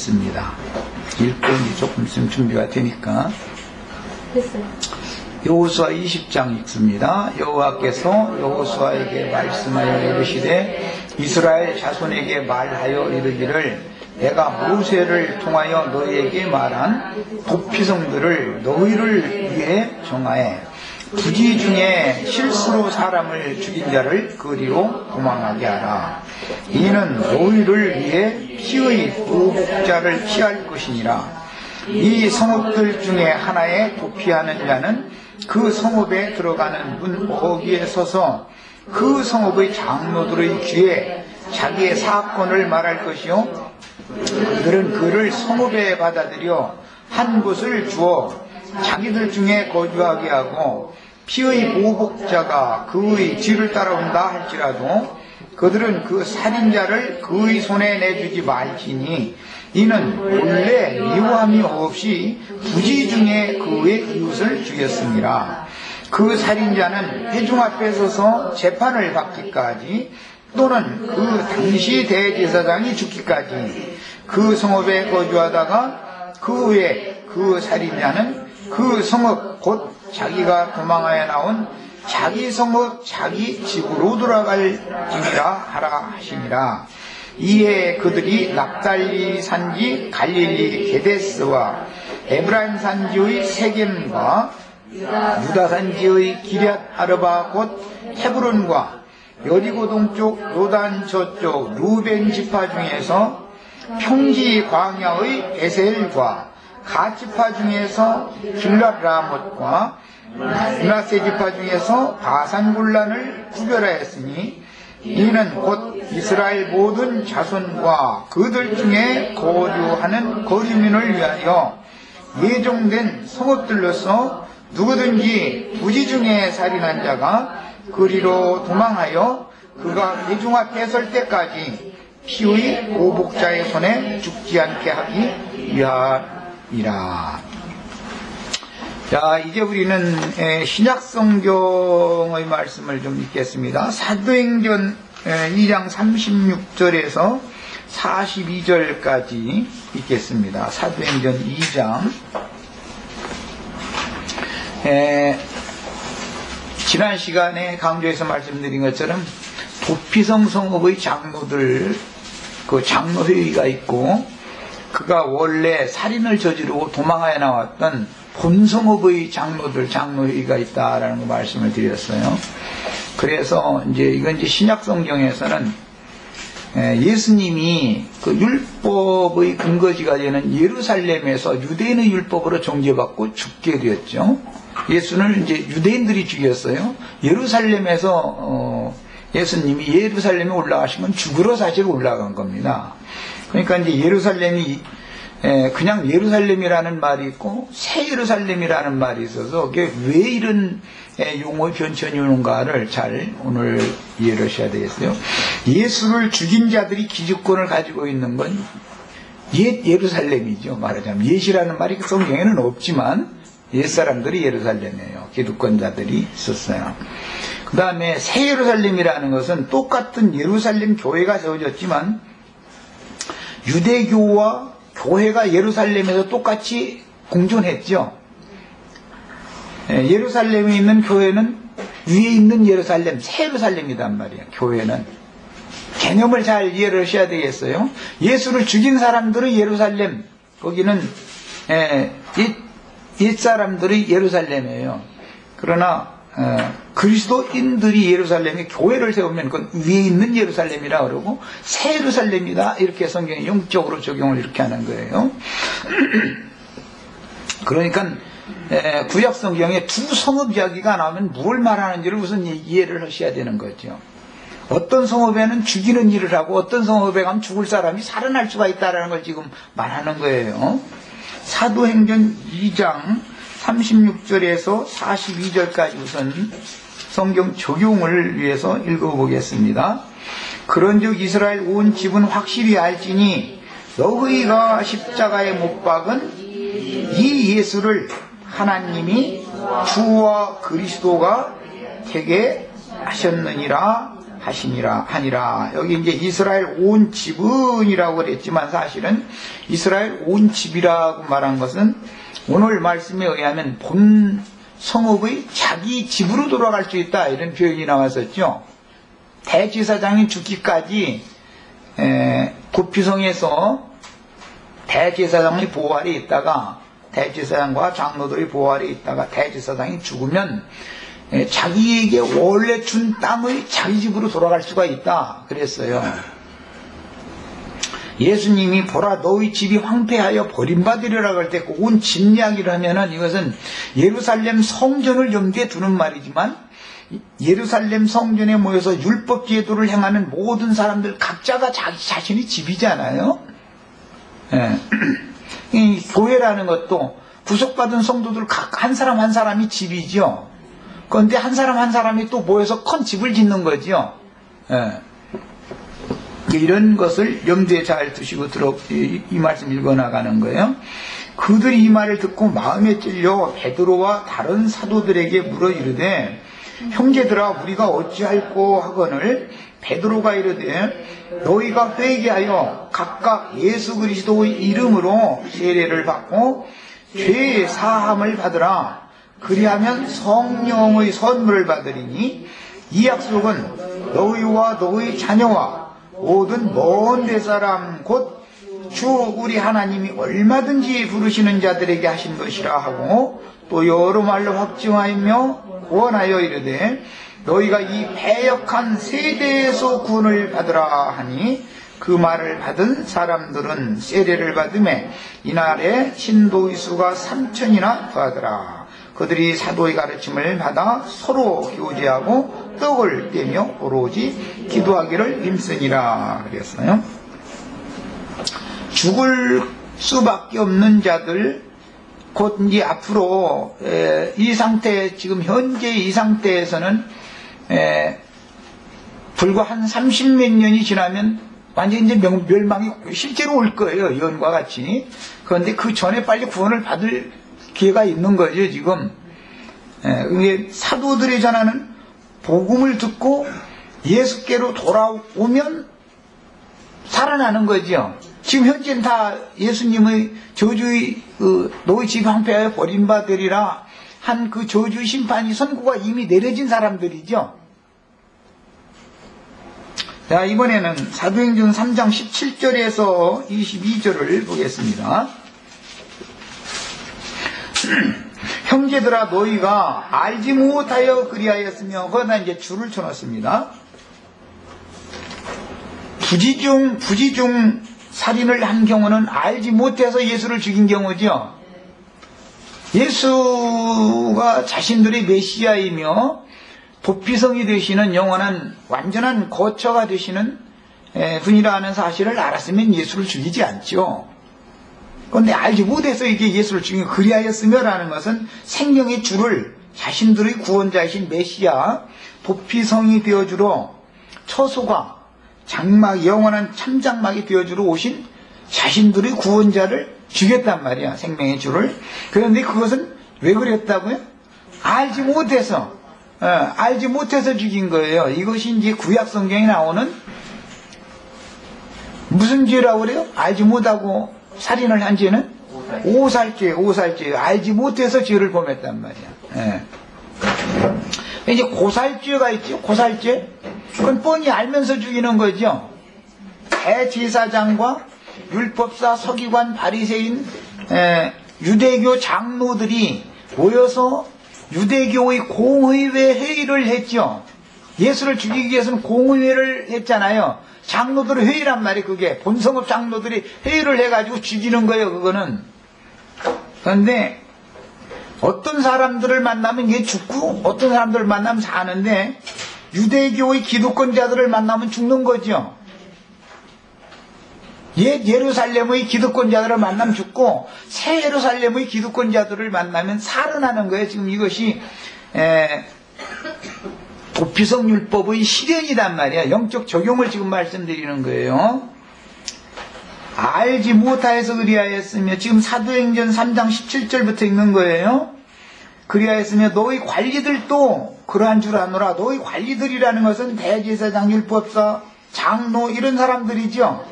있습니다. 읽고 이제 조금 있으면 준비가 되니까. 됐어요. 여호수아 20장 읽습니다. 여호와께서 여호수아에게 말씀하여 이르시되 이스라엘 자손에게 말하여 이르기를 내가 모세를 통하여 너희에게 말한 도피성들을 너희를 위해 정하에 부지 중에 실수로 사람을 죽인 자를 그리로 도망하게 하라. 이는 너희를 위해 피의 보복자를 피할 것이니라. 이 성읍들 중에 하나에 도피하는 자는 그 성읍에 들어가는 문 거기에 서서 그 성읍의 장로들의 귀에 자기의 사건을 말할 것이요 그들은 그를 성읍에 받아들여 한 곳을 주어 자기들 중에 거주하게 하고 피의 보복자가 그의 뒤를 따라온다 할지라도 그들은 그 살인자를 그의 손에 내주지 말지니 이는 본래 미워함이 없이 부지 중에 그의 이웃을 죽였습니다. 그 살인자는 회중 앞에 서서 재판을 받기까지 또는 그 당시 대제사장이 죽기까지 그 성읍에 거주하다가 그 후에 그 살인자는 그 성읍 곧 자기가 도망하여 나온 자기 성읍 자기 집으로 돌아갈지니라 하라 하시니라. 이에 그들이 납달리 산지 갈릴리 게데스와 에브라임 산지의 세겜과 유다 산지의 기럇 아르바 곧 헤브론과 여리고 동쪽 요단 저쪽 루벤 지파 중에서 평지 광야의 베셀과 가 지파 중에서 길랏 라못과 므낫세 지파 중에서 바산 골란을 구별하였으니 이는 곧 이스라엘 모든 자손과 그들 중에 거류하는 거류민을 위하여 예정된 성읍들로서 누구든지 부지 중에 살인한 자가 그리로 도망하여 그가 회중 앞에 설 때까지 피의 보복자의 손에 죽지 않게 하기 위함이라. 자, 이제 우리는 신약 성경의 말씀을 좀 읽겠습니다. 사도행전 2장 36절에서 42절까지 읽겠습니다. 사도행전 2장. 지난 시간에 강조해서 말씀드린 것처럼 도피성 성읍의 장로들, 그 장로회의가 있고 그가 원래 살인을 저지르고 도망하여 나왔던 본성읍의 장로들, 장로회의가 있다라는 거 말씀을 드렸어요. 그래서 이건 신약 성경에서는 예수님이 그 율법의 근거지가 되는 예루살렘에서 유대인의 율법으로 정죄받고 죽게 되었죠. 예수는 유대인들이 죽였어요. 예루살렘에서 예수님이 예루살렘에 올라가신 건 죽으러 사실 올라간 겁니다. 그러니까 예루살렘이 그냥 예루살렘이라는 말이 있고 새 예루살렘이라는 말이 있어서 그게 왜 이런 용어의 변천이 오는가를 잘 오늘 이해를 하셔야 되겠어요. 예수를 죽인 자들이 기득권을 가지고 있는 건 옛 예루살렘이죠. 말하자면 옛이라는 말이 성경에는 없지만 옛사람들이 예루살렘이에요. 기득권자들이 있었어요. 그 다음에 새 예루살렘이라는 것은 똑같은 예루살렘 교회가 세워졌지만 유대교와 교회가 예루살렘에서 똑같이 공존했죠. 예루살렘에 있는 교회는 위에 있는 예루살렘, 새 예루살렘이란 말이에요. 교회는. 개념을 잘 이해를 하셔야 되겠어요. 예수를 죽인 사람들의 예루살렘, 거기는 옛 사람들의 예루살렘이에요. 그러나 그리스도인들이 예루살렘에 교회를 세우면 그건 위에 있는 예루살렘이라 그러고 새 예루살렘이다 이렇게 성경이 영적으로 적용을 이렇게 하는 거예요. 그러니까 구약 성경에 두 성읍 이야기가 나오면 뭘 말하는지를 우선 이해를 하셔야 되는 거죠. 어떤 성읍에는 죽이는 일을 하고 어떤 성읍에 가면 죽을 사람이 살아날 수가 있다는 걸 지금 말하는 거예요. 사도행전 2장 36절에서 42절까지 우선 성경 적용을 위해서 읽어보겠습니다. 그런즉 이스라엘 온 집은 확실히 알지니 너희가 십자가에 못 박은 이 예수를 하나님이 주와 그리스도가 되게 하셨느니라 하니라. 여기 이제 이스라엘 온 집은이라고 그랬지만 사실은 이스라엘 온 집이라고 말한 것은 오늘 말씀에 의하면 본 성읍의 자기 집으로 돌아갈 수 있다, 이런 표현이 나왔었죠. 대제사장이 죽기까지 구피성에서 대제사장의 보호 아래 있다가, 대제사장과 장로들의 보호 아래 있다가 대제사장이 죽으면 자기에게 원래 준 땅의 자기 집으로 돌아갈 수가 있다 그랬어요. 예수님이 보라 너희 집이 황폐하여 버림받으리라 할 때 온 집 이야기를 하면은 이것은 예루살렘 성전을 염두에 두는 말이지만, 예루살렘 성전에 모여서 율법 제도를 행하는 모든 사람들 각자가 자기 자신의 집이잖아요. 이 교회라는 것도 구속받은 성도들 각 한 사람 한 사람이 집이죠. 그런데 한 사람 한 사람이 또 모여서 큰 집을 짓는 거죠. 이런 것을 염두에 잘 두시고 이 말씀 읽어나가는 거예요. 그들이 이 말을 듣고 마음에 찔려 베드로와 다른 사도들에게 물어 이르되 형제들아 우리가 어찌할꼬 하거늘 베드로가 이르되 너희가 회개하여 각각 예수 그리스도의 이름으로 세례를 받고 죄의 사함을 받으라. 그리하면 성령의 선물을 받으리니 이 약속은 너희와 너희 자녀와 모든 먼 데 사람 곧 주 우리 하나님이 얼마든지 부르시는 자들에게 하신 것이라 하고, 또 여러 말로 확증하며 구원하여 이르되 너희가 이 패역한 세대에서 구원을 받으라 하니, 그 말을 받은 사람들은 세례를 받음에 이날에 신도의 수가 3,000이나 더하더라. 그들이 사도의 가르침을 받아 서로 교제하고 떡을 떼며 오로지 기도하기를 힘쓰니라 그랬어요. 죽을 수밖에 없는 자들, 곧 이제 앞으로 이 상태, 지금 현재 이 상태에서는 불과 한 30몇 년이 지나면 완전히 이제 멸망이 실제로 올 거예요, 예언과 같이. 그런데 그 전에 빨리 구원을 받을 기회가 있는 거죠, 지금. 이게 사도들이 전하는 복음을 듣고 예수께로 돌아오면 살아나는 거죠. 지금 현재는 다 예수님의 저주의 너희 집 황폐하여 버림받으리라 한 그 저주의 심판이 선고가 이미 내려진 사람들이죠. 자, 이번에는 사도행전 3장 17절에서 22절을 보겠습니다. 형제들아 너희가 알지 못하여 그리하였으며, 거기다 이제 줄을 쳐놨습니다. 부지중 살인을 한 경우는 알지 못해서 예수를 죽인 경우죠. 예수가 자신들의 메시아이며 도피성이 되시는 영원한 완전한 거처가 되시는 분이라는 사실을 알았으면 예수를 죽이지 않죠. 그런데 알지 못해서 이게 예수를 죽이고 그리하였으며라는 것은 생명의 주를 자신들의 구원자이신 메시아 도피성이 되어주러 처소가 장막, 영원한 참장막이 되어주러 오신 자신들의 구원자를 죽였단 말이야, 생명의 주를. 그런데 그것은 왜 그랬다고요? 알지 못해서 죽인 거예요. 이것이 이제 구약 성경에 나오는 무슨 죄라고 그래요? 알지 못하고 살인을 한 죄는 오살죄. 알지 못해서 죄를 범했단 말이야. 이제 고살죄가 있죠. 고살죄. 그건 뻔히 알면서 죽이는 거죠. 대제사장과 율법사, 서기관, 바리새인, 유대교 장로들이 모여서 유대교의 공의회 회의를 했죠. 예수를 죽이기 위해서는 공의회를 했잖아요. 장로들의 회의란 말이에요. 그게 본성업 장로들이 회의를 해가지고 죽이는 거예요. 그거는. 그런데 어떤 사람들을 만나면 얘 죽고 어떤 사람들을 만나면 사는데, 유대교의 기득권자들을 만나면 죽는 거죠. 옛 예루살렘의 기득권자들을 만나면 죽고 새 예루살렘의 기득권자들을 만나면 살아나는 거예요. 지금 이것이 도피성율법의 실현이란 말이야. 영적 적용을 지금 말씀드리는 거예요. 알지 못하여서 그리하였으며, 지금 사도행전 3장 17절부터 읽는 거예요. 그리하였으며 너희 관리들도 그러한 줄 아노라. 너희 관리들이라는 것은 대제사장, 율법사, 장로 이런 사람들이죠.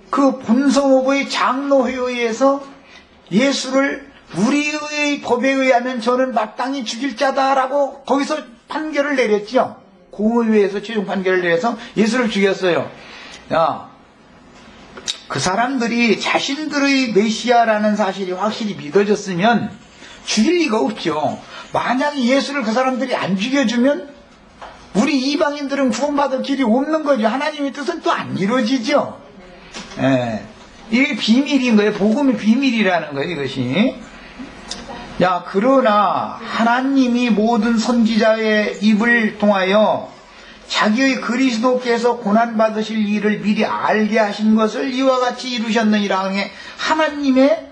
그 본성업의 장로회의에서 예수를 우리의 법에 의하면 저는 마땅히 죽일 자다라고 거기서 판결을 내렸죠. 공의회에서 최종 판결을 내려서 예수를 죽였어요. 그 사람들이 자신들의 메시아라는 사실이 확실히 믿어졌으면 죽일 리가 없죠. 만약에 예수를 그 사람들이 안 죽여주면 우리 이방인들은 구원받을 길이 없는 거죠. 하나님의 뜻은 또 안 이루어지죠. 이게 비밀인 거예요. 복음의 비밀이라는 거예요, 이것이. 그러나 하나님이 모든 선지자의 입을 통하여 자기의 그리스도께서 고난받으실 일을 미리 알게 하신 것을 이와 같이 이루셨느니라 하에 하나님의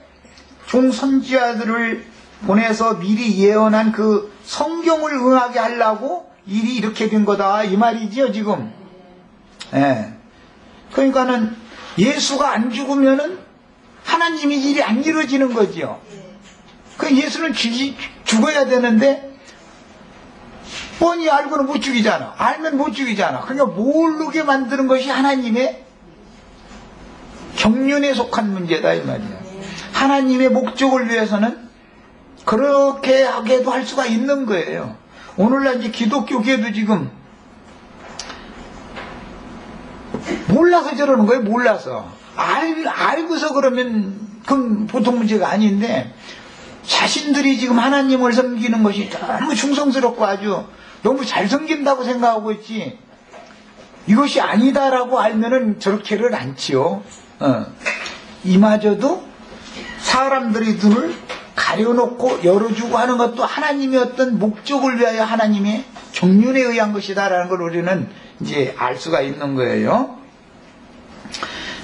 종 선지자들을 보내서 미리 예언한 그 성경을 응하게 하려고 일이 이렇게 된 거다 이 말이지요 지금. 그러니까는 예수가 안 죽으면은 하나님의 일이 안 이루어지는 거지요. 그 예수는 죽어야 되는데 뻔히 알고는 못 죽이잖아. 알면 못 죽이잖아. 그러니까 모르게 만드는 것이 하나님의 경륜에 속한 문제다 이 말이야. 하나님의 목적을 위해서는 그렇게 하게도 할 수가 있는 거예요. 오늘날 이제 기독교계도 지금 몰라서 저러는 거예요. 몰라서. 알고서 그러면 그건 보통 문제가 아닌데 자신들이 지금 하나님을 섬기는 것이 너무 충성스럽고 아주 너무 잘 섬긴다고 생각하고 있지 이것이 아니다라고 알면은 저렇게를 않지요. 이마저도 사람들의 눈을 가려놓고 열어주고 하는 것도 하나님의 어떤 목적을 위하여 하나님의 경륜에 의한 것이다라는 걸 우리는 이제 알 수가 있는 거예요.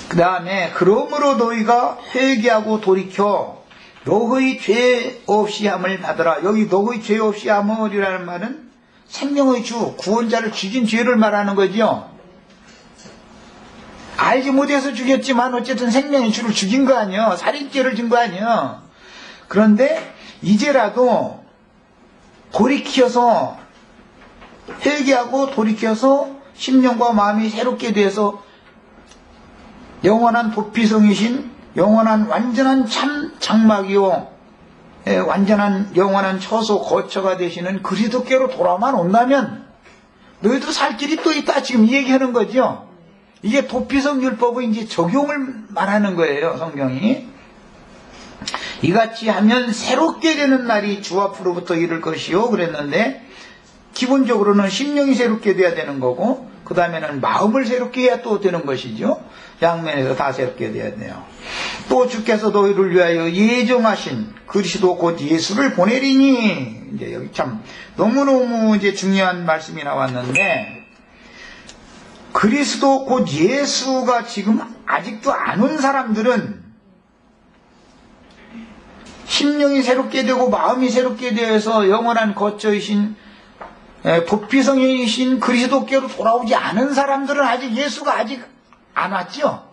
그 다음에 그러므로 너희가 회개하고 돌이켜 너희 죄 없이 함을 받으라. 여기 너희 죄 없이 함을이라는 말은 생명의 주, 구원자를 죽인 죄를 말하는 거죠. 알지 못해서 죽였지만 어쨌든 생명의 주를 죽인 거 아니에요. 살인죄를 진 거 아니에요. 그런데 이제라도 돌이켜서 회개하고 돌이켜서 심령과 마음이 새롭게 돼서 영원한 도피성이신 영원한 완전한 참 장막이요 완전한 영원한 처소 거처가 되시는 그리스도께로 돌아만 온다면 너희도 살 길이 또 있다 지금 이 얘기하는 거죠. 이게 도피성 율법의 이제 적용을 말하는 거예요. 성경이 이같이 하면 새롭게 되는 날이 주 앞으로부터 이를 것이요 그랬는데 기본적으로는 심령이 새롭게 돼야 되는 거고 그 다음에는 마음을 새롭게 해야 또 되는 것이죠. 양면에서 다 새롭게 돼야 돼요. 또 주께서 너희를 위하여 예정하신 그리스도 곧 예수를 보내리니 이제 여기 참 너무너무 이제 중요한 말씀이 나왔는데 그리스도 곧 예수가 지금 아직도 안 온 사람들은 심령이 새롭게 되고 마음이 새롭게 되어서 영원한 거처이신 도피성이신 그리스도께로 돌아오지 않은 사람들은 아직 예수가 아직 안 왔죠.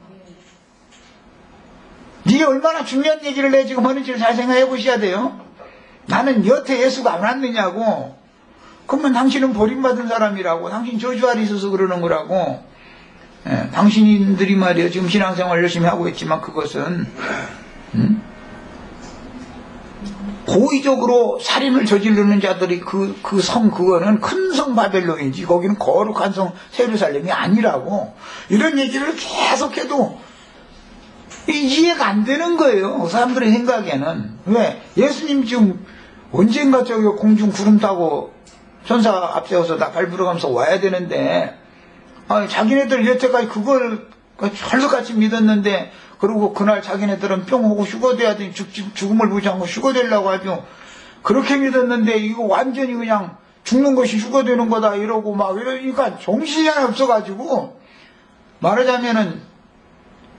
이게 얼마나 중요한 얘기를 내 지금 하는지를 잘 생각해 보셔야 돼요. 나는 여태 예수가 안 왔느냐고. 그러면 당신은 버림받은 사람이라고. 당신 저주 아래 있어서 그러는 거라고. 당신들이 말이에요. 지금 신앙생활 열심히 하고 있지만 그것은 고의적으로 살인을 저지르는 자들이 그 성 그거는 큰 성 바벨론이지 거기는 거룩한 성 예루살렘이 아니라고. 이런 얘기를 계속해도 이해가 안 되는 거예요. 사람들의 생각에는. 왜? 예수님 지금 언젠가 저기 공중 구름 타고 천사 앞세워서 나 발부려가면서 와야 되는데 자기네들 여태까지 그걸 철석같이 믿었는데 그리고 그날 자기네들은 뿅 하고 휴거돼야 되니 죽음을 보지 않고 휴거되려고 아주 그렇게 믿었는데 이거 완전히 그냥 죽는 것이 휴거되는 거다 이러고 막 이러니까 정신이 하나 없어가지고 말하자면은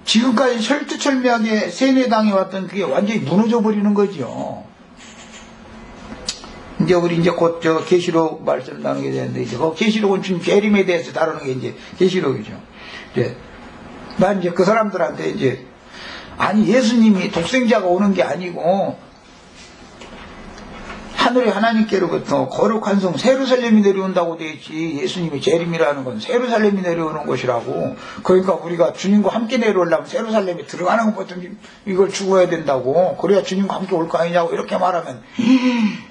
지금까지 철두철미하게 세뇌당해 왔던 그게 완전히 무너져 버리는 거죠. 이제 우리 이제 곧 저 계시록 말씀 나누게 되는데 이제 그 계시록은 지금 재림에 대해서 다루는 게 이제 계시록이죠. 이제 난 이제 그 사람들한테 이제 아니 예수님이 독생자가 오는 게 아니고 하늘의 하나님께로부터 거룩한 성 세루살렘이 내려온다고 되어 있지. 예수님이 재림이라는 건 세루살렘이 내려오는 것이라고. 그러니까 우리가 주님과 함께 내려오려면 세루살렘에 들어가는 것부터 이걸 죽어야 된다고. 그래야 주님과 함께 올 거 아니냐고 이렇게 말하면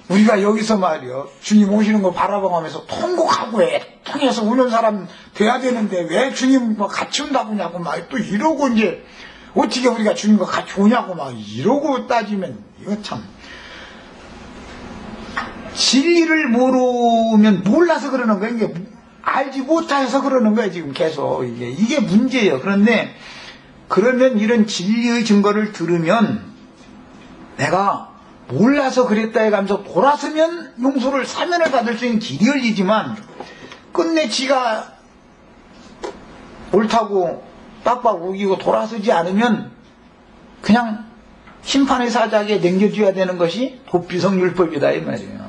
우리가 여기서 말이요 주님 오시는 거 바라보면서 통곡하고 애통해서 우는 사람 돼야 되는데 왜 주님과 같이 온다고 냐고 막 또 이러고 이제 어떻게 우리가 주님과 같이 오냐고 막 이러고 따지면 이거 참 진리를 모르면 몰라서 그러는 거예요. 이게 알지 못해서 그러는 거예요. 지금 계속 이게 문제예요. 그런데 그러면 이런 진리의 증거를 들으면 내가 몰라서 그랬다 해가면서 돌아서면 용서를 사면을 받을 수 있는 길이 열리지만 끝내 지가 옳다고 빡빡 우기고 돌아서지 않으면 그냥 심판의 사자에게 넘겨줘야 되는 것이 도피성율법이다 이 말이에요.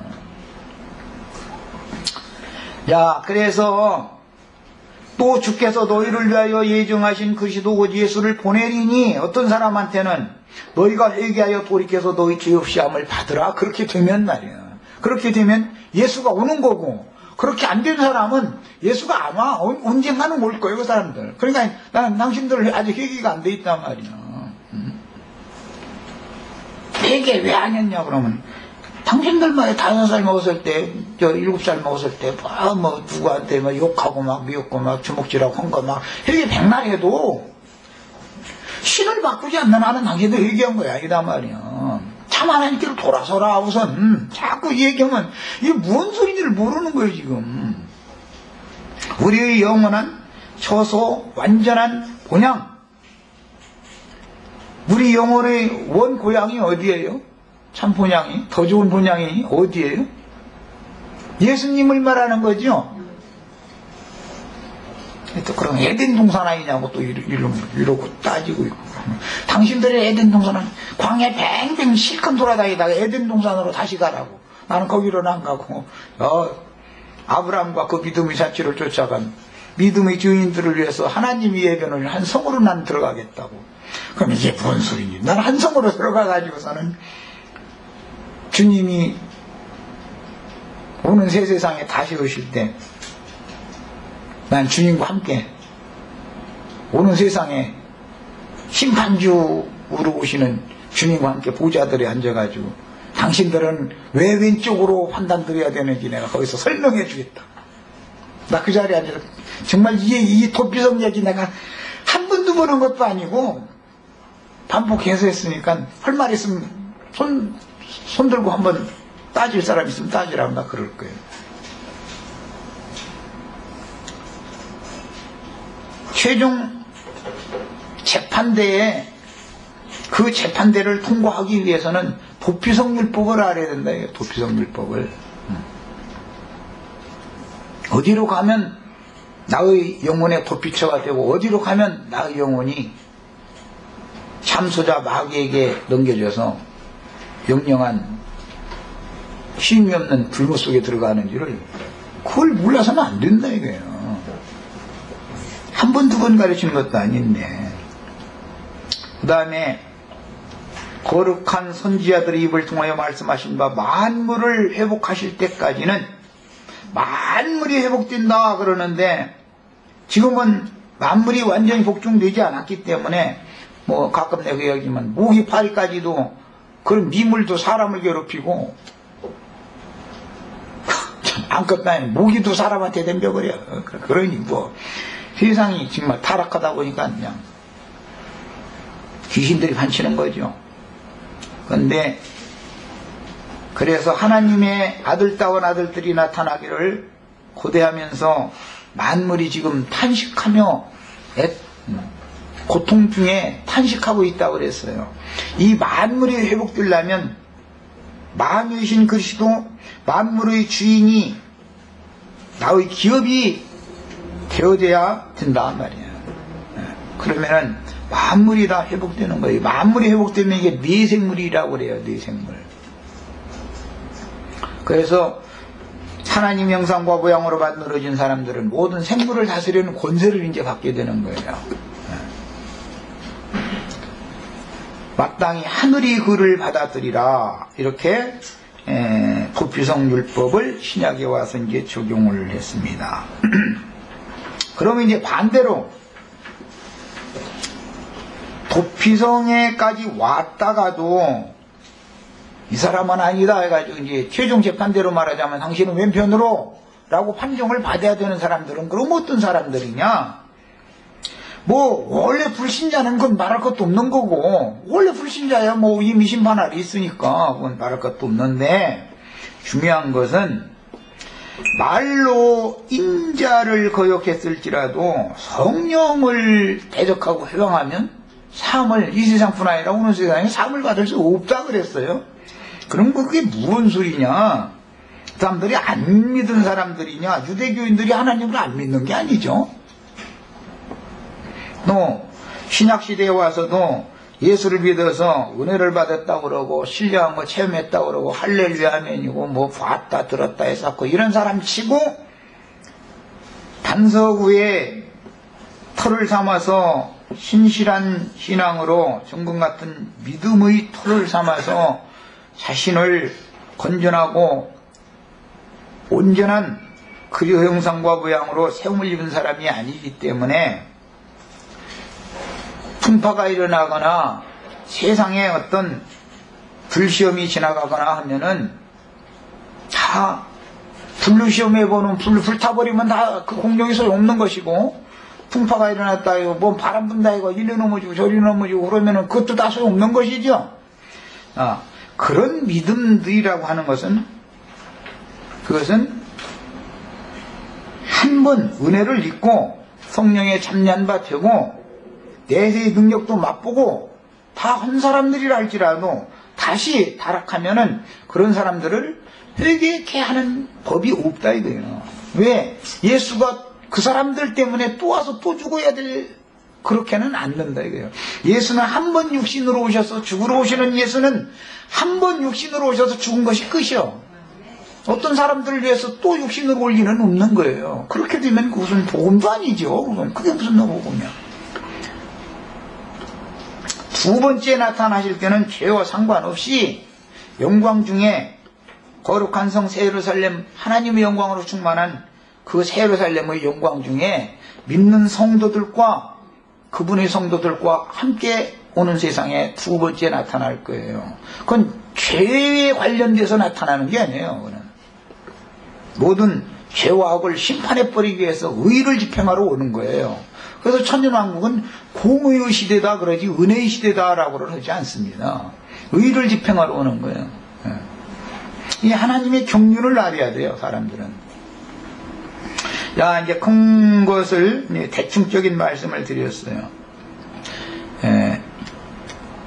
야, 그래서 또 주께서 너희를 위하여 예정하신 그리스도 곧 예수를 보내리니 어떤 사람한테는 너희가 회개하여 돌이켜서 너희 죄 없이 함을 받으라. 그렇게 되면 말이야. 그렇게 되면 예수가 오는 거고, 그렇게 안 된 사람은 예수가 아마 언젠가는 올 거예요, 그 사람들. 그러니까 나는 당신들 아직 회개가 안 돼 있단 말이야. 회개 왜 안 했냐 그러면 당신들만 5살 먹었을 때, 7살 먹었을 때, 뭐, 누구한테 막 욕하고 막 미웠고 막 주먹질하고 한 거 막, 회개 100날 해도, 신을 바꾸지 않는 한은 당신들 회개한 거야, 이다 말이야. 참 하나님께로 돌아서라, 우선. 자꾸 얘기하면, 이게 무슨 소리인지를 모르는 거예요, 지금. 우리의 영원한, 처소, 완전한 본향. 우리 영혼의 원 고향이 어디예요? 참 본향이, 더 좋은 본향이 어디예요? 예수님을 말하는 거죠. 또 그럼 에덴 동산 아니냐고 또 이러고 따지고 있고. 당신들의 에덴 동산은 광야 뱅뱅 실컷 돌아다니다가 에덴 동산으로 다시 가라고. 나는 거기로는 안 가고 아브라함과 그 믿음의 자취를 쫓아간 믿음의 주인들을 위해서 하나님이 예견을 한 성으로 난 들어가겠다고. 그럼 이게 뭔 소리니? 난 한 성으로 들어가가지고서는 주님이 오는 새 세상에 다시 오실 때 난 주님과 함께 오는 세상에 심판주로 오시는 주님과 함께 보좌들에 앉아가지고 당신들은 왜 왼쪽으로 판단드려야 되는지 내가 거기서 설명해 주겠다. 나 그 자리에 앉아서 정말 이 도피성 얘기 내가 한 번 두 번 한 것도 아니고 반복해서 했으니까 할 말 있으면 손 들고 한번 따질 사람 있으면 따지라고 나 그럴 거예요. 최종 재판대에 그 재판대를 통과하기 위해서는 도피성율법을 알아야 된다. 도피성율법을. 어디로 가면 나의 영혼의 도피처가 되고 어디로 가면 나의 영혼이 참소자 마귀에게 넘겨져서 영영한 쉼이 없는 불모 속에 들어가는지를 그걸 몰라서는 안 된다 이거예요. 한 번, 두 번 가르치는 것도 아닌데. 그 다음에 거룩한 선지자들의 입을 통하여 말씀하신 바 만물을 회복하실 때까지는 만물이 회복된다 그러는데 지금은 만물이 완전히 복종되지 않았기 때문에 뭐 가끔 내가 이야기지만 모기 파리까지도 그런 미물도 사람을 괴롭히고 안것도 아니고 모기도 사람한테 덤벼버려. 그러니 뭐 세상이 정말 타락하다 보니까 그냥 귀신들이 반치는 거죠. 그런데 그래서 하나님의 아들다운 아들들이 나타나기를 고대하면서 만물이 지금 탄식하며 고통 중에 탄식하고 있다고 그랬어요. 이 만물이 회복되려면 만유이신 그리스도 만물의 주인이 나의 기업이 되어져야 된다 말이에요. 그러면은 만물이 다 회복되는 거예요. 만물이 회복되면 이게 뇌생물이라고 그래요. 뇌생물. 그래서 하나님 형상과 모양으로 만들어진 사람들은 모든 생물을 다스리는 권세를 이제 받게 되는 거예요. 마땅히 하늘이 그를 받아들이라 이렇게 도피성 율법을 신약에 와서 이제 적용을 했습니다. 그러면 이제 반대로 도피성에까지 왔다가도 이 사람은 아니다 해가지고 이제 최종 재판대로 말하자면 당신은 왼편으로 라고 판정을 받아야 되는 사람들은 그럼 어떤 사람들이냐? 뭐 원래 불신자는 그건 말할 것도 없는 거고, 원래 불신자야 뭐 이미 심판할이 있으니까 그건 말할 것도 없는데, 중요한 것은 말로 인자를 거역했을지라도 성령을 대적하고 회방하면 사함을, 이 세상뿐 아니라 오는 세상에 사함을 받을 수 없다 그랬어요. 그럼 그게 무슨 소리냐? 사람들이 안 믿은 사람들이냐? 유대교인들이 하나님을 안 믿는 게 아니죠. 또 신약시대에 와서도 예수를 믿어서 은혜를 받았다고 그러고 신령한 거 체험했다고 그러고 할렐루야 아멘이고 뭐 봤다 들었다 했었고 이런 사람 치고 반석 위에 터를 삼아서 신실한 신앙으로 정금 같은 믿음의 터를 삼아서 자신을 건전하고 온전한 그리스도 형상과 모양으로 세움을 입은 사람이 아니기 때문에 풍파가 일어나거나 세상에 어떤 불시험이 지나가거나 하면은 다 불로 시험해보는 불타버리면 다 그 공력이 소용없는 것이고, 풍파가 일어났다 이거 뭐 바람 분다 이거 이리 넘어지고 저리 넘어지고 그러면은 그것도 다 소용없는 것이죠. 그런 믿음들이라고 하는 것은 그것은 한 번 은혜를 입고 성령에 참여한 바 되고 내세의 능력도 맛보고 다 한 사람들이라 할지라도 다시 타락하면은 그런 사람들을 회개케 하는 법이 없다 이거예요. 왜? 예수가 그 사람들 때문에 또 와서 또 죽어야 될, 그렇게는 안 된다 이거예요. 예수는 한 번 육신으로 오셔서 죽으러 오시는 예수는 한 번 육신으로 오셔서 죽은 것이 끝이요. 어떤 사람들을 위해서 또 육신으로 올 리는 없는 거예요. 그렇게 되면 그것은 복음도 아니죠. 그게 무슨 복음이야. 두 번째 나타나실 때는 죄와 상관없이 영광 중에 거룩한 성 새 예루살렘, 하나님의 영광으로 충만한 그 새 예루살렘의 영광 중에 믿는 성도들과 그분의 성도들과 함께 오는 세상에 두 번째 나타날 거예요. 그건 죄에 관련돼서 나타나는 게 아니에요. 그건 모든 죄와 악을 심판해버리기 위해서 의를 집행하러 오는 거예요. 그래서 천년왕국은 공의의 시대다 그러지 은혜의 시대다라고는 하지 않습니다. 의를 집행하러 오는 거예요. 이 하나님의 경륜을 알아야 돼요, 사람들은. 자, 이제 큰 것을 대충적인 말씀을 드렸어요.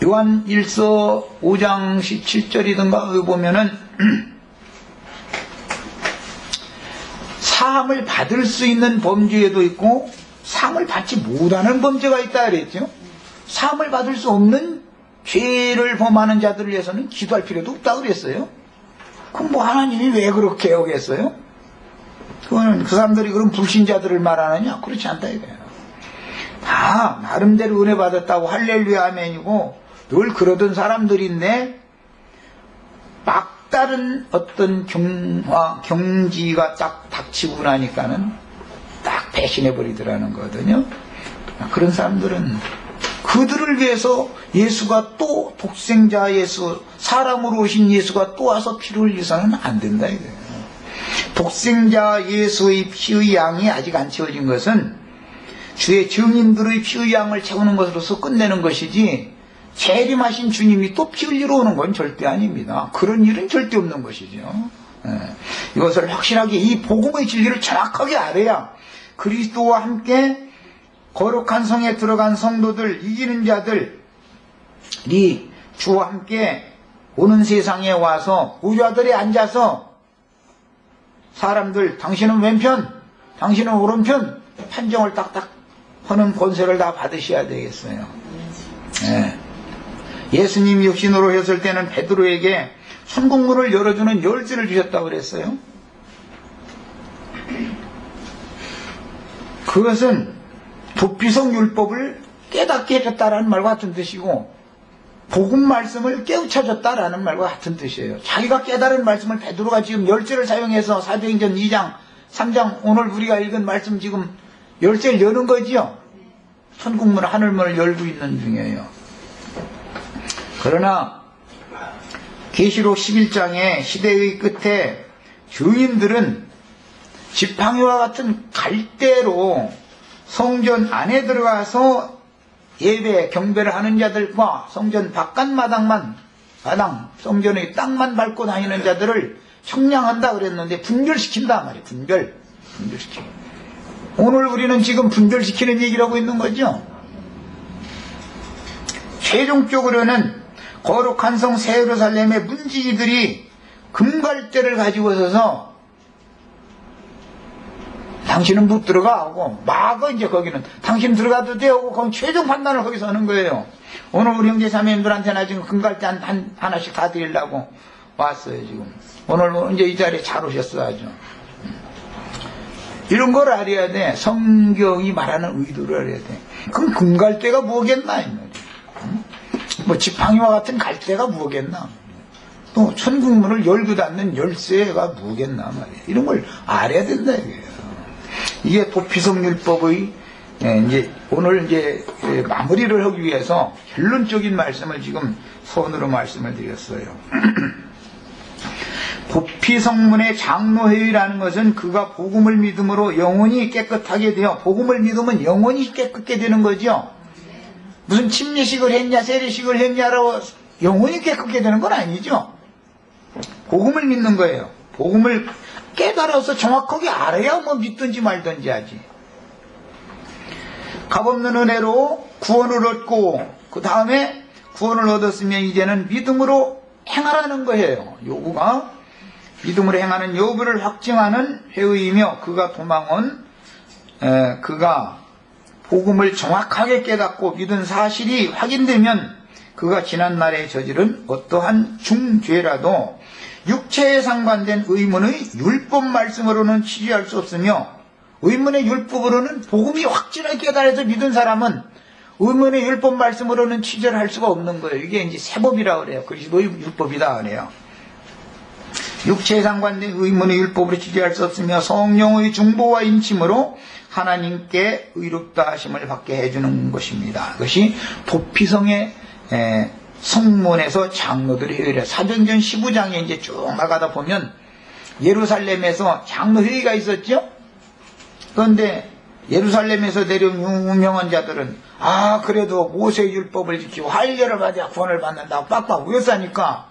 요한 1서 5장 17절이든가 보면은 사함을 받을 수 있는 범죄도 있고 사함을 받지 못하는 범죄가 있다 그랬죠. 사함을 받을 수 없는 죄를 범하는 자들을 위해서는 기도할 필요도 없다 그랬어요. 그럼 뭐 하나님이 왜 그렇게 하겠어요? 그거는 그 사람들이 그럼 불신자들을 말하느냐? 그렇지 않다 이거예요. 다 나름대로 은혜 받았다고 할렐루야 아멘이고 늘 그러던 사람들인데 막다른 어떤 경지가 딱 닥치고 나니까는 딱 배신해버리더라는 거거든요. 그런 사람들은 그들을 위해서 예수가 또 독생자 예수, 사람으로 오신 예수가 또 와서 피를 흘려서는 안 된다 이거예요. 독생자 예수의 피의 양이 아직 안 채워진 것은 주의 증인들의 피의 양을 채우는 것으로서 끝내는 것이지 재림하신 주님이 또 피 흘리러 오는 건 절대 아닙니다. 그런 일은 절대 없는 것이죠. 이것을 확실하게 이 복음의 진리를 정확하게 알아야 그리스도와 함께 거룩한 성에 들어간 성도들, 이기는 자들이 주와 함께 오는 세상에 와서 보좌들에 앉아서 사람들 당신은 왼편, 당신은 오른편 판정을 딱딱 하는 권세를 다 받으셔야 되겠어요. 예수님이 육신으로 했을 때는 베드로에게 천국문을 열어주는 열쇠를 주셨다고 그랬어요. 그것은 도피성 율법을 깨닫게 해줬다라는 말과 같은 뜻이고 복음 말씀을 깨우쳐줬다라는 말과 같은 뜻이에요. 자기가 깨달은 말씀을 베드로가 지금 열쇠를 사용해서 사도행전 2장, 3장 오늘 우리가 읽은 말씀 지금 열쇠를 여는 거지요. 천국문 하늘문을 열고 있는 중이에요. 그러나 계시록 11장의 시대의 끝에 주인들은 지팡이와 같은 갈대로 성전 안에 들어가서 예배, 경배를 하는 자들과 성전 바깥 마당, 성전의 땅만 밟고 다니는 자들을 청량한다 그랬는데 분별시킨다 말이에요. 분별시키고. 오늘 우리는 지금 분별시키는 얘기를 하고 있는 거죠. 최종적으로는 거룩한 성 새 예루살렘의 문지기들이 금갈대를 가지고 서서 당신은 못 들어가 하고 막어 이제 거기는 당신 들어가도 돼 하고 거기 최종 판단을 거기서 하는 거예요. 오늘 우리 형제 자매님들한테나 지금 금갈대 하나씩 다 드리려고 왔어요. 지금 오늘 이제 이 자리에 잘 오셨어 아주. 이런 걸 알아야 돼. 성경이 말하는 의도를 알아야 돼. 그럼 금갈대가 뭐겠나 이 말이야. 뭐 지팡이와 같은 갈대가 뭐겠나. 또 천국문을 열고 닫는 열쇠가 뭐겠나 말이야. 이런 걸 알아야 된다 이거예요. 이게 도피성율법의 이제 오늘 이제 마무리를 하기 위해서 결론적인 말씀을 지금 선으로 말씀을 드렸어요. 도피성문의 장로회의라는 것은 그가 복음을 믿음으로 영혼이 깨끗하게 되어 복음을 믿으면 영혼이 깨끗게 되는 거죠. 무슨 침례식을 했냐 세례식을 했냐로 영혼이 깨끗게 되는 건 아니죠. 복음을 믿는 거예요. 복음을 깨달아서 정확하게 알아야 뭐 믿든지 말든지 하지. 값없는 은혜로 구원을 얻고 그 다음에 구원을 얻었으면 이제는 믿음으로 행하라는 거예요. 요구가 믿음으로 행하는 여부를 확증하는 회의이며 그가 도망온 그가 복음을 정확하게 깨닫고 믿은 사실이 확인되면 그가 지난날에 저지른 어떠한 중죄라도 육체에 상관된 의문의 율법 말씀으로는 취지할 수 없으며 의문의 율법으로는 복음이 확실하게 깨달아서 믿은 사람은 의문의 율법 말씀으로는 취재를 할 수가 없는 거예요. 이게 이제 세법이라고 그래요. 그리스도의 율법이다 그래요. 육체에 상관된 의문의 율법으로 취재할 수 없으며 성령의 중보와 인침으로 하나님께 의롭다 하심을 받게 해주는 것입니다. 그것이 도피성의 성문에서 장로들이 회의를 사도행전 15장에 이제 쭉 나가다 보면 예루살렘에서 장로회의가 있었죠. 그런데 예루살렘에서 내려온 유명한 자들은 그래도 모세의 율법을 지키고 할례를 받아야 구원을 받는다고 빡빡 우겨싸니까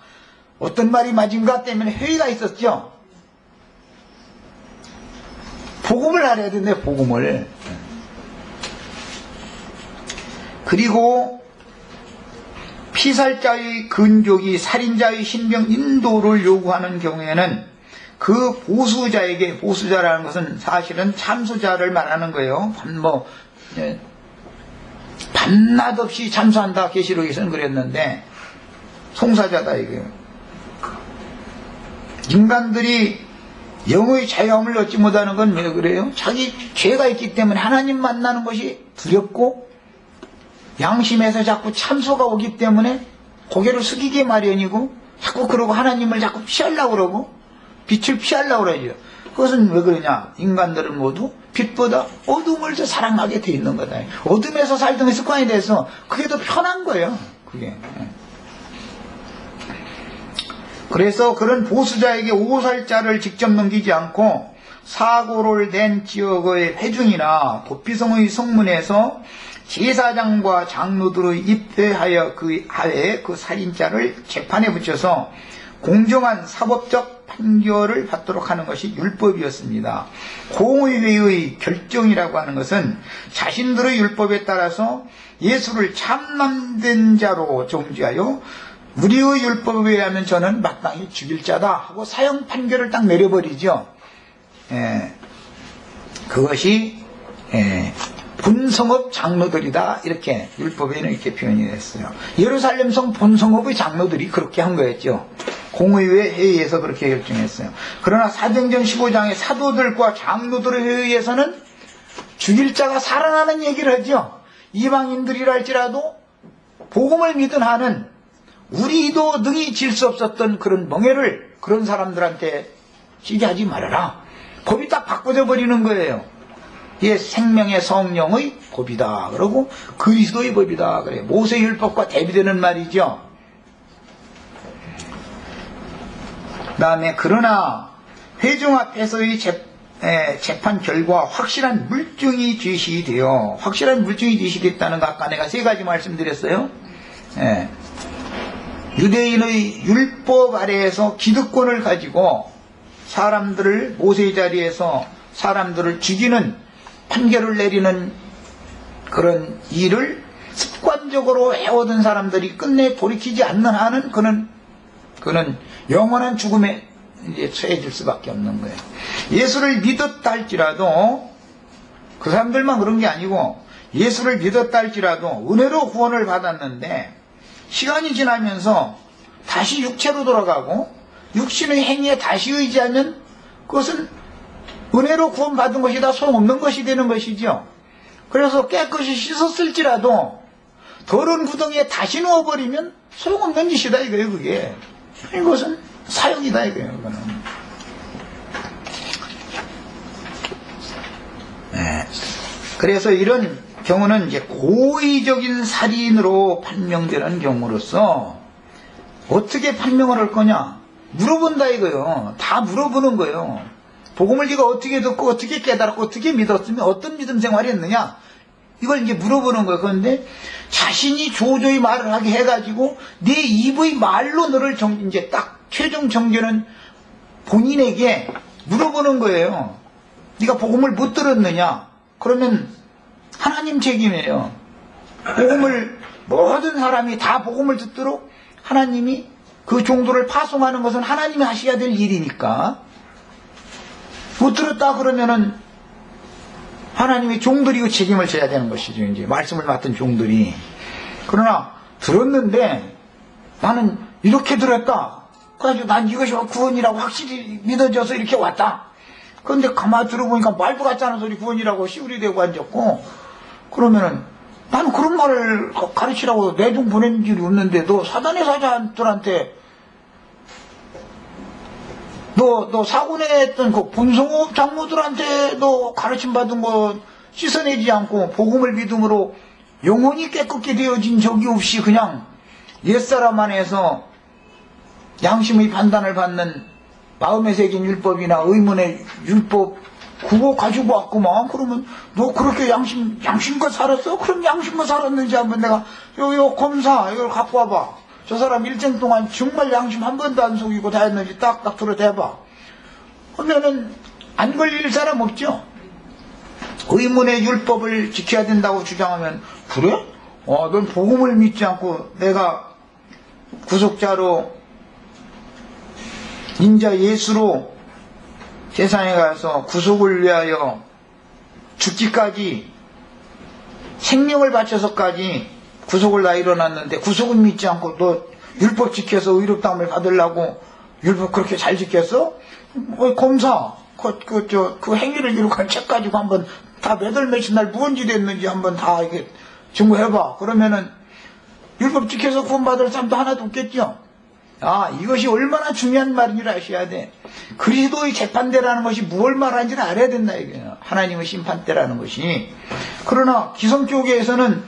어떤 말이 맞은가 때문에 회의가 있었죠. 복음을 알아야 되는데 복음을. 그리고 피살자의 근족이 살인자의 신병 인도를 요구하는 경우에는 그 보수자에게, 보수자라는 것은 사실은 참수자를 말하는 거예요. 밤낮 없이 참수한다 계시록에서는 그랬는데 송사자다 이거예요. 인간들이 영의 자유함을 얻지 못하는 건 왜 그래요? 자기 죄가 있기 때문에 하나님 만나는 것이 두렵고 양심에서 자꾸 참소가 오기 때문에 고개를 숙이게 마련이고 자꾸 그러고 하나님을 자꾸 피하려고 그러고 빛을 피하려고 그러죠. 그것은 왜 그러냐? 인간들은 모두 빛보다 어둠을 더 사랑하게 돼 있는 거다. 어둠에서 살던 습관이 돼서 그게 더 편한 거예요. 그게. 그래서 그런 보수자에게 오살자를 직접 넘기지 않고 사고를 낸 지역의 회중이나 도피성의 성문에서 제사장과 장로들의 입회하여 그 하에 그 살인자를 재판에 붙여서 공정한 사법적 판결을 받도록 하는 것이 율법이었습니다. 공의회의 결정이라고 하는 것은 자신들의 율법에 따라서 예수를 참남된 자로 정죄하여 우리의 율법에 의하면 저는 마땅히 죽일 자다 하고 사형 판결을 딱 내려버리죠. 그것이 본성업 장로들이다 이렇게 율법에는 이렇게 표현이 됐어요. 예루살렘 성 본성업의 장로들이 그렇게 한 거였죠. 공의회 회의에서 그렇게 결정했어요. 그러나 사도행전 15장의 사도들과 장로들의 회의에서는 죽일 자가 살아나는 얘기를 하죠. 이방인들이라 할지라도 복음을 믿은 한은 우리도 능히 질 수 없었던 그런 멍해를 그런 사람들한테 지게 하지 말아라. 법이 딱 바꿔져 버리는 거예요. 이게 생명의 성령의 법이다. 그러고 그리스도의 법이다. 그래. 모세율법과 대비되는 말이죠. 그 다음에 그러나 회중 앞에서의 재판 결과 확실한 물증이 제시되어, 확실한 물증이 제시됐다는 거 아까 내가 세 가지 말씀드렸어요. 유대인의 율법 아래에서 기득권을 가지고 사람들을, 모세의 자리에서 사람들을 죽이는 판결을 내리는 그런 일을 습관적으로 해오던 사람들이 끝내 돌이키지 않는 한은 그는 영원한 죽음에 이제 처해질 수밖에 없는 거예요. 예수를 믿었다 할지라도, 그 사람들만 그런 게 아니고 예수를 믿었다 할지라도 은혜로 구원을 받았는데 시간이 지나면서 다시 육체로 돌아가고 육신의 행위에 다시 의지하면 그것은 은혜로 구원받은 것이 다 소용없는 것이 되는 것이죠. 그래서 깨끗이 씻었을지라도 더러운 구덩이에 다시 넣어버리면 소용없는 짓이다 이거예요. 그게 이것은 사형이다 이거예요. 이거는. 그래서 이런 경우는 이제 고의적인 살인으로 판명되는 경우로서 어떻게 판명을 할 거냐 물어본다 이거요. 다 물어보는 거예요. 복음을 네가 어떻게 듣고 어떻게 깨달았고 어떻게 믿었으면 어떤 믿음 생활이 했느냐 이걸 이제 물어보는 거예요. 그런데 자신이 조조히 말을 하게 해가지고 내 입의 말로 너를 이제 딱 최종 정죄는 본인에게 물어보는 거예요. 네가 복음을 못 들었느냐? 그러면 하나님 책임이에요. 복음을 모든 사람이 다 복음을 듣도록 하나님이 그 종도를 파송하는 것은 하나님이 하셔야 될 일이니까 못 들었다 그러면은 하나님의 종들이 그 책임을 져야 되는 것이죠. 이제 말씀을 맡은 종들이. 그러나 들었는데 나는 이렇게 들었다. 그래가지고 난 이것이 구원이라고 확실히 믿어져서 이렇게 왔다. 그런데 가만히 들어보니까 말도 같지 않은 소리 구원이라고 시우리 대고 앉았고 그러면은 나는 그런 말을 가르치라고 내중 보낸 일이 없는데 너 사단의 사자들한테 너 사고 냈던 그 본성업 장모들한테 너 가르침 받은 거 씻어내지 않고 복음을 믿음으로 영혼이 깨끗게 되어진 적이 없이 그냥 옛사람 안에서 양심의 판단을 받는 마음에 새긴 율법이나 의문의 율법 그거 가지고 왔구만. 그러면 너 그렇게 양심과 살았어? 그럼 양심과 살았는지 한번 내가 요 검사 이걸 갖고 와봐. 저 사람 일생 동안 정말 양심 한 번도 안 속이고 다 했는지 딱딱 들어대봐. 그러면은 안 걸릴 사람 없죠. 의문의 율법을 지켜야 된다고 주장하면 그래? 넌 복음을 믿지 않고 내가 구속자로 인자 예수로 세상에 가서 구속을 위하여 죽기까지 생명을 바쳐서까지 구속을 다 일어났는데 구속은 믿지 않고 너 율법 지켜서 의롭다함을 받으려고 율법 그렇게 잘 지켰어? 검사 그 행위를 기록한 책 가지고 한번 다 몇 월 며칠 날 무언지 됐는지 한번 다 이렇게 증거해봐. 그러면은 율법 지켜서 구원받을 사람도 하나도 없겠죠. 이것이 얼마나 중요한 말인지 아셔야 돼. 그리스도의 재판대라는 것이 무엇을 말하는지를 알아야 된다 이거예요. 하나님의 심판대라는 것이. 그러나 기성교계에서는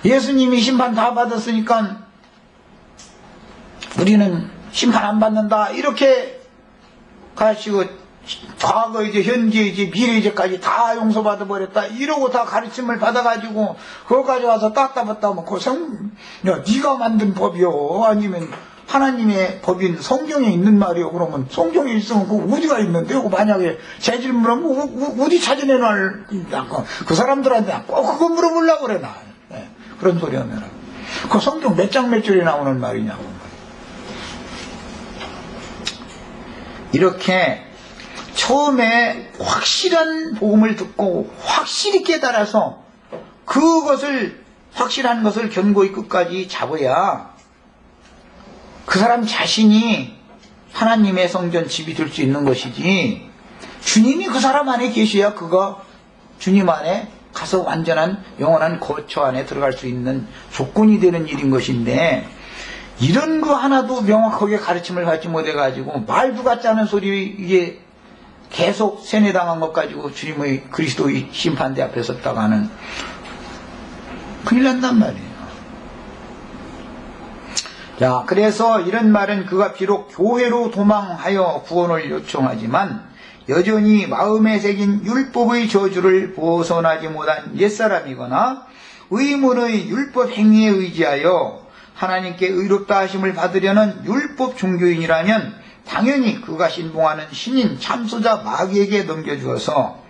예수님이 심판 다 받았으니까 우리는 심판 안 받는다 이렇게 가르치고 과거 이제 현재 이제 미래 이제까지 다 용서받아 버렸다 이러고 다 가르침을 받아가지고 그거까지 와서 따따봤다 하면 네가 만든 법이요 아니면 하나님의 법인 성경에 있는 말이요. 그러면 성경에 있으면 그 어디가 있는데 그 만약에 제 질문하면 어디 찾아내놔 그 사람들한테 꼭 그거 물어보려고 그래 나. 그런 소리 하면 그 성경 몇 장 몇 절에 나오는 말이냐고. 이렇게 처음에 확실한 복음을 듣고 확실히 깨달아서 그것을 확실한 것을 견고히 끝까지 잡아야 그 사람 자신이 하나님의 성전 집이 될 수 있는 것이지 주님이 그 사람 안에 계셔야 그가 주님 안에 가서 완전한 영원한 거처 안에 들어갈 수 있는 조건이 되는 일인 것인데 이런 거 하나도 명확하게 가르침을 받지 못해가지고 말도 같지 않은 소리 이게 계속 세뇌당한 것 가지고 주님의 그리스도의 심판대 앞에 섰다가 하는 큰일 난단 말이에요. 자, 그래서 이런 말은 그가 비록 교회로 도망하여 구원을 요청하지만 여전히 마음에 새긴 율법의 저주를 벗어나지 못한 옛사람이거나 의문의 율법 행위에 의지하여 하나님께 의롭다 하심을 받으려는 율법 종교인이라면 당연히 그가 신봉하는 신인 참소자 마귀에게 넘겨주어서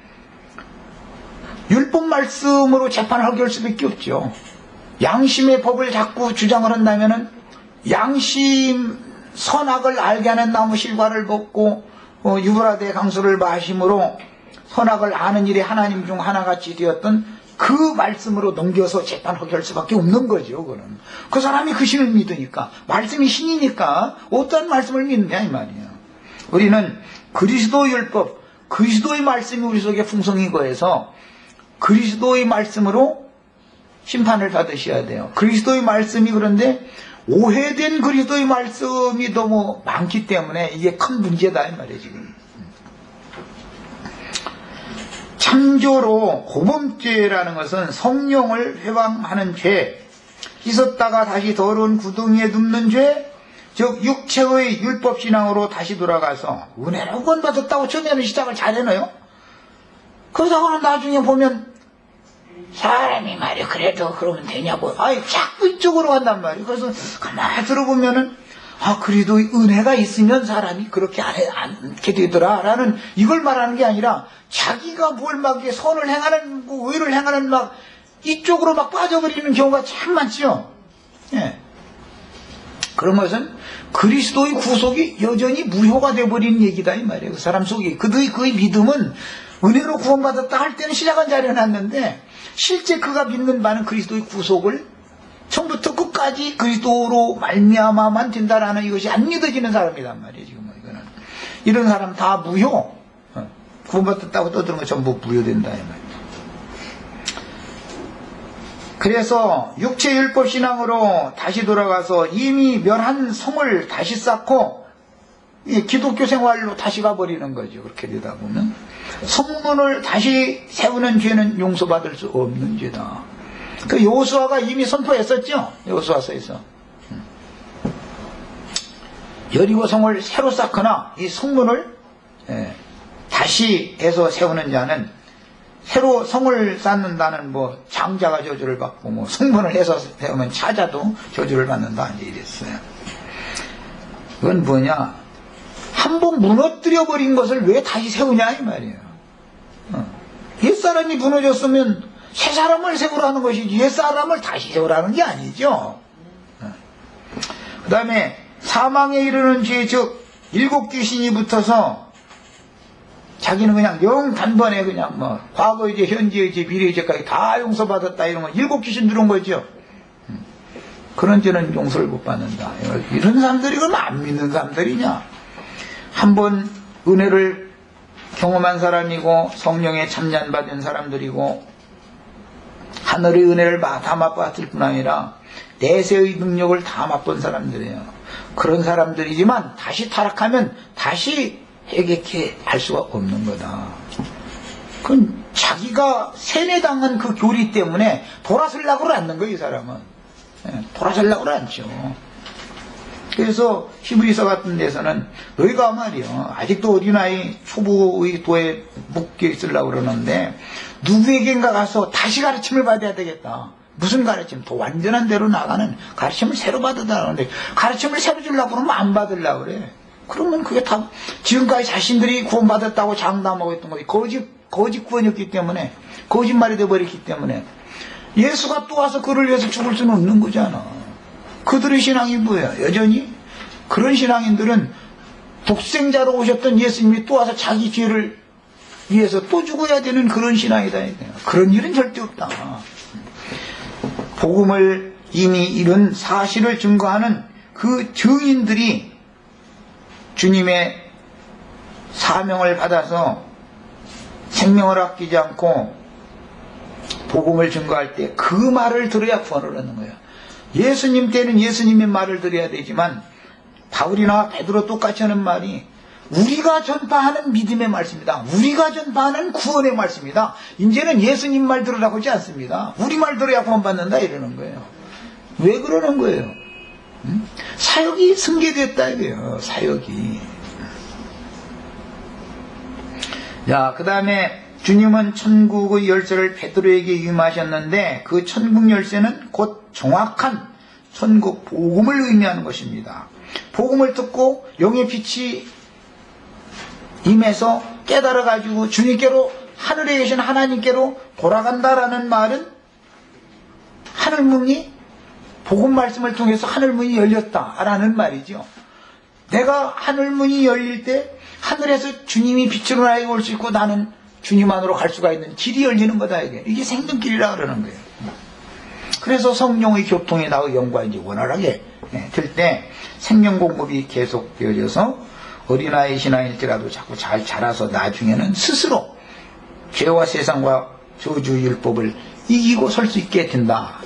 율법 말씀으로 재판을 할 수밖에 없죠. 양심의 법을 자꾸 주장을 한다면은 양심 선악을 알게 하는 나무 실과를 먹고 유브라데 강수를 마심으로 선악을 아는 일이 하나님 중 하나같이 되었던 그 말씀으로 넘겨서 재판하게 할 수밖에 없는 거죠. 그는 그 사람이 그 신을 믿으니까, 말씀이 신이니까 어떤 말씀을 믿느냐 이 말이에요. 우리는 그리스도 율법, 그리스도의 말씀이 우리 속에 풍성히 거해서 그리스도의 말씀으로 심판을 받으셔야 돼요. 그리스도의 말씀이, 그런데 오해된 그리스도의 말씀이 너무 많기 때문에 이게 큰 문제다 이 말이에요. 지금 참조로 고범죄라는 것은 성령을 회방하는 죄, 씻었다가 다시 더러운 구덩이에 눕는 죄, 즉 육체의 율법신앙으로 다시 돌아가서 은혜로 구원받았다고 처음에는 시작을 잘해놔요. 그러다가는 나중에 보면 사람이 말이야 그래도 그러면 되냐고 자꾸 이쪽으로 간단 말이에요. 그래서 가만히 들어보면은 그래도 은혜가 있으면 사람이 그렇게 않게 되더라 라는 이걸 말하는 게 아니라 자기가 뭘 막 선을 행하는 의를 행하는 막 이쪽으로 막 빠져버리는 경우가 참 많죠. 예. 그런 것은 그리스도의 구속이 여전히 무효가 되어버리는 얘기다 이 말이에요. 그 사람 속에 그의 믿음은 은혜로 구원받았다 할 때는 시작은 잘해놨는데 실제 그가 믿는 바는 그리스도의 구속을 처음부터 끝까지 그리스도로 말미암아만 된다라는 이것이 안 믿어지는 사람이란 말이에요. 지금 이거는 이런 사람 다 무효. 구원받았다고 떠드는 거 전부 무효된다 이 말이에요. 그래서 육체 율법 신앙으로 다시 돌아가서 이미 멸한 성을 다시 쌓고 기독교 생활로 다시 가버리는 거죠. 그렇게 되다 보면 성문을 다시 세우는 죄는 용서받을 수 없는 죄다. 그 여호수아가 이미 선포했었죠. 여호수아서에서 여리고 성을 새로 쌓거나 이 성문을 다시 해서 세우는 자는 새로 성을 쌓는다는 장자가 저주를 받고 성문을 해서 세우면 차자도 저주를 받는다 이제 이랬어요. 그건 뭐냐? 한번 무너뜨려 버린 것을 왜 다시 세우냐 이 말이에요. 옛사람이 무너졌으면 새 사람을 세우라는 것이지 옛사람을 다시 세우라는 게 아니죠. 그 다음에 사망에 이르는 죄, 즉 7 귀신이 붙어서 자기는 그냥 영 단번에 그냥 과거의 죄, 현재의 죄, 미래의 죄까지 다 용서받았다 이런 거 7 귀신 들어온 거죠. 그런 죄는 용서를 못 받는다. 이런 사람들이 그럼 안 믿는 사람들이냐? 한번 은혜를 경험한 사람이고 성령에 참여받은 사람들이고 하늘의 은혜를 다 맛봤을 뿐 아니라 내세의 능력을 다 맛본 사람들이에요. 그런 사람들이지만 다시 타락하면 다시 회개케 할 수가 없는 거다. 그건 자기가 세뇌당한 그 교리 때문에 돌아서려고 않는 거예요. 이 사람은 돌아서려고 않죠. 그래서 히브리서 같은 데서는 너희가 말이요 아직도 어린아이 초보의 도에 묶여 있으려고 그러는데 누구에겐가 가서 다시 가르침을 받아야 되겠다. 무슨 가르침? 더 완전한 대로 나가는 가르침을 새로 받으라는데 가르침을 새로 주려고 그러면 안 받으려고 그래. 그러면 그게 다 지금까지 자신들이 구원받았다고 장담하고 있던 거지 거짓 구원이었기 때문에 거짓말이 되어버렸기 때문에 예수가 또 와서 그를 위해서 죽을 수는 없는 거잖아. 그들의 신앙이 뭐야? 여전히 그런 신앙인들은 독생자로 오셨던 예수님이 또 와서 자기 죄를 위해서 또 죽어야 되는 그런 신앙이다. 그런 일은 절대 없다. 복음을 이미 이룬 사실을 증거하는 그 증인들이 주님의 사명을 받아서 생명을 아끼지 않고 복음을 증거할 때 그 말을 들어야 구원을 얻는 거예요. 예수님 때는 예수님의 말을 들어야 되지만 바울이나 베드로 똑같이 하는 말이 우리가 전파하는 믿음의 말씀이다. 우리가 전파하는 구원의 말씀이다. 이제는 예수님 말 들으라고 하지 않습니다. 우리 말 들어야 구원받는다 이러는 거예요. 왜 그러는 거예요? 사역이 승계됐다 이거예요. 사역이. 자, 그 다음에 주님은 천국의 열쇠를 베드로에게 임하셨는데 그 천국 열쇠는 곧 정확한 천국 복음을 의미하는 것입니다. 복음을 듣고 영의 빛이 임해서 깨달아가지고 주님께로, 하늘에 계신 하나님께로 돌아간다라는 말은 하늘문이, 복음 말씀을 통해서 하늘문이 열렸다라는 말이죠. 내가 하늘문이 열릴 때 하늘에서 주님이 빛으로 나에게 올 수 있고 나는 주님 안으로 갈 수가 있는 길이 열리는 거다. 이게 생명길이라 그러는 거예요. 그래서 성령의 교통이 나의 영과 이제 원활하게 될 때 생명 공급이 계속되어져서 어린아이 신앙일지라도 자꾸 잘 자라서 나중에는 스스로 죄와 세상과 저주 율법을 이기고 설 수 있게 된다.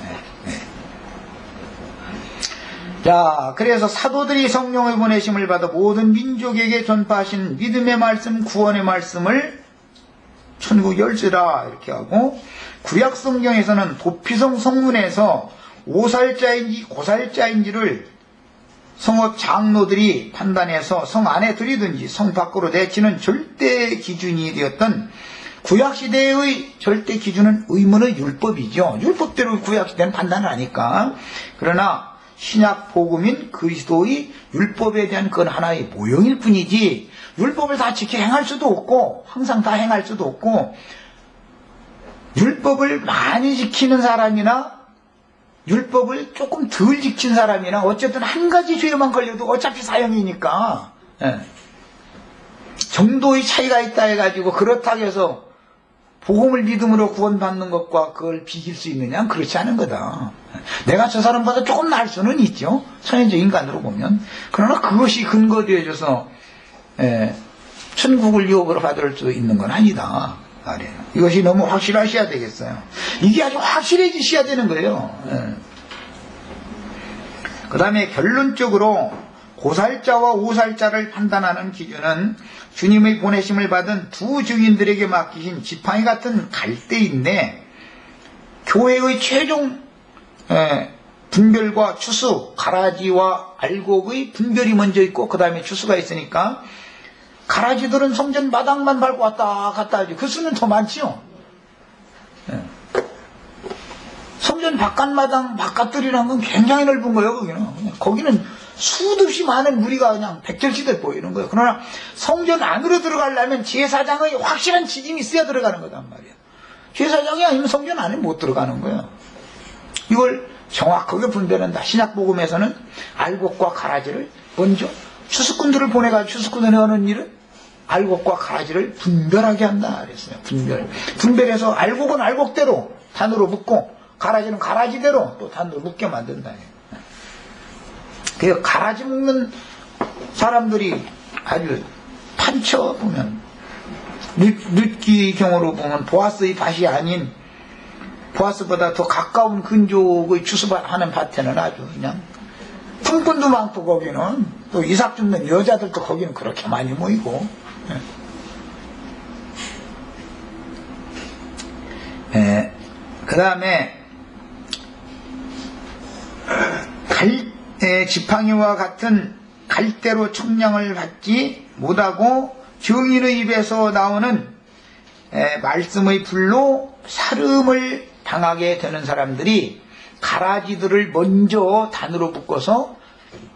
자, 그래서 사도들이 성령의 보내심을 받아 모든 민족에게 전파하신 믿음의 말씀, 구원의 말씀을 천국 열쇠라 이렇게 하고, 구약 성경에서는 도피성 성문에서 오살자인지 고살자인지를 성읍 장로들이 판단해서 성 안에 들이든지 성 밖으로 내치는 절대 기준이 되었던 구약시대의 절대 기준은 의문의 율법이죠. 율법대로 구약시대는 판단을 하니까. 그러나 신약 복음인 그리스도의 율법에 대한 그건 하나의 모형일 뿐이지 율법을 다 지켜 행할 수도 없고 항상 다 행할 수도 없고, 율법을 많이 지키는 사람이나 율법을 조금 덜 지킨 사람이나 어쨌든 한 가지 죄만 걸려도 어차피 사형이니까 정도의 차이가 있다 해가지고 그렇다고 해서 복음을 믿음으로 구원받는 것과 그걸 비길 수 있느냐? 그렇지 않은 거다. 내가 저 사람보다 조금 나을 수는 있죠. 천연적 인간으로 보면. 그러나 그것이 근거되어져서 천국을 유업으로 받을 수 있는 건 아니다. 이것이 너무 확실하셔야 되겠어요. 이게 아주 확실해지셔야 되는 거예요. 그 다음에 결론적으로 고살자와 오살자를 판단하는 기준은 주님의 보내심을 받은 두 증인들에게 맡기신 지팡이 같은 갈대인데, 교회의 최종 분별과 추수, 가라지와 알곡의 분별이 먼저 있고 그 다음에 추수가 있으니까 가라지들은 성전 마당만 밟고 왔다 갔다 하지 그 수는 더 많지요. 성전 바깥마당 바깥들이라는 건 굉장히 넓은 거예요. 거기는 수도 없이 많은 무리가 그냥 백절시대 보이는 거예요. 그러나 성전 안으로 들어가려면 제사장의 확실한 지짐이 있어야 들어가는 거단 말이에요. 제사장이 아니면 성전 안에 못 들어가는 거예요. 이걸 정확하게 분별한다. 신약복음에서는 알곡과 가라지를 먼저 추수꾼들을 보내가지고 추수꾼을 하는 일은 알곡과 가라지를 분별하게 한다 그랬어요. 분별해서 알곡은 알곡대로 단으로 묶고 가라지는 가라지대로 또 단으로 묶게 만든다. 그 가라지 묶는 사람들이 아주 판쳐 보면 룻기 경우로 보면 보아스의 밭이 아닌 보아스보다 더 가까운 근족의 추수하는 밭에는 아주 그냥 품꾼도 많고 거기는 또 이삭 줍는 여자들도 거기는 그렇게 많이 모이고 그 다음에 지팡이와 같은 갈대로 청량을 받지 못하고 증인의 입에서 나오는 말씀의 불로 살음을 당하게 되는 사람들이 가라지들을 먼저 단으로 묶어서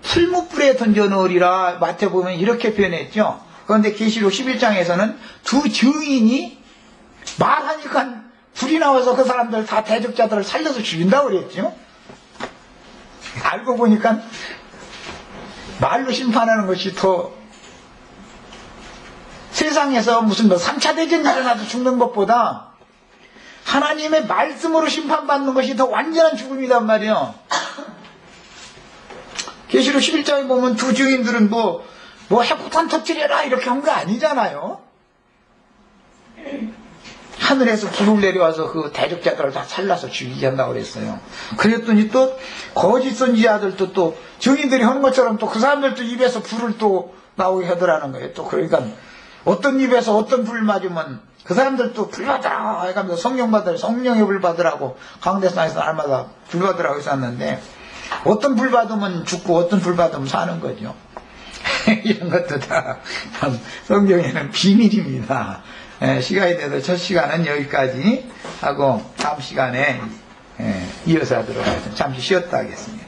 풀무불에 던져 넣으리라 마태복음에 이렇게 표현했죠. 그런데 계시록 11장에서는 두 증인이 말하니까 불이 나와서 그 사람들 다 대적자들을 살려서 죽인다고 그랬죠. 알고 보니까 말로 심판하는 것이 더 세상에서 무슨 3차 대전이 일어나도 죽는 것보다 하나님의 말씀으로 심판받는 것이 더 완전한 죽음이란 말이에요. 계시록 11장에 보면 두 증인들은 뭐 핵폭탄 터뜨려라 이렇게 한 거 아니잖아요. 하늘에서 불을 내려와서 그 대적자들을 다 살라서 죽이게 한다고 그랬어요. 그랬더니 또 거짓 선지자들도 또 증인들이 하는 것처럼 또 그 사람들도 입에서 불을 또 나오게 하더라는 거예요. 또 그러니까 어떤 입에서 어떤 불 맞으면 그 사람들도 불 받으라 해가면서 성령의 불 받으라고 강대상에서 날마다 불 받으라고 했었는데 어떤 불 받으면 죽고 어떤 불 받으면 사는 거죠. 이런 것도 다 성경에는 비밀입니다. 시간이 돼서 첫 시간은 여기까지 하고 다음 시간에 이어서 하도록 하겠습니다. 잠시 쉬었다 하겠습니다.